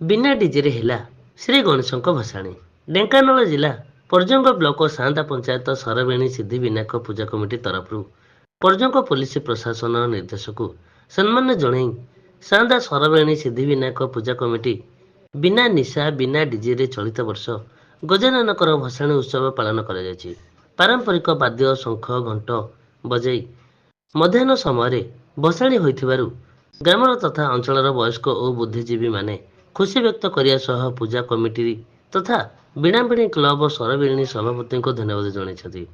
बिना डीजे हेला श्री गणेश भसाणी। ढेंकानाल जिला पर्जंग ब्लॉक सांदा पंचायत सरवेणी सिद्धि विनायक पूजा कमिटी तरफ पर्जंग पुलिस प्रशासन निर्देशक सम्मान जन सांदा सरवेणी सिद्धि विनायक पूजा कमिटी बिना निशा बिना डीजे चलित वर्ष गजाननकर भसाणी उत्सव पालन कर पारंपरिक वाद्य शंख घंट बजाई मध्याह्न समय भसाणी होइथिबारु ग्रामर तथा अंचलर वयस्क और बुद्धिजीवी माने खुशी व्यक्त करिया सह पूजा कमिटी तथा बीणाबीणी क्लब सरबीणी सभापति को धन्यवाद जणाइछथि।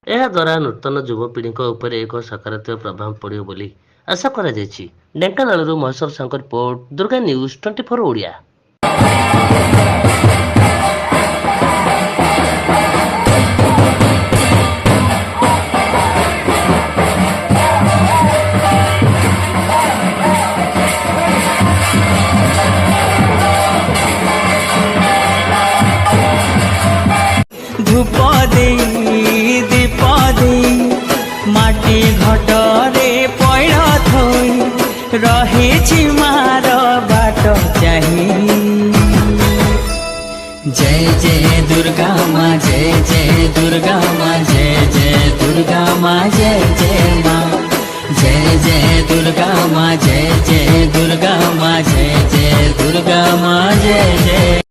एहा द्वारा नूतन युवपीढ़ी उपर एक सकारात्मक प्रभाव पड़ियो बोली आशा करा जायछि। ढेंकानालରୁ महेश्वर साहଙ୍କ रिपोर्ट, दुर्गा न्यूज 24 ओडिया। धूप दे दीप दे माटी घटरे पैड़ थई रहे मार बाट चाही। जय जय दुर्गा माँ, जय जय दुर्गा माँ, जय जय दुर्गा माँ, जय जय माँ, जय जय दुर्गा माँ, जय जय दुर्गा माँ, जय जय दुर्गा माँ, जय जय।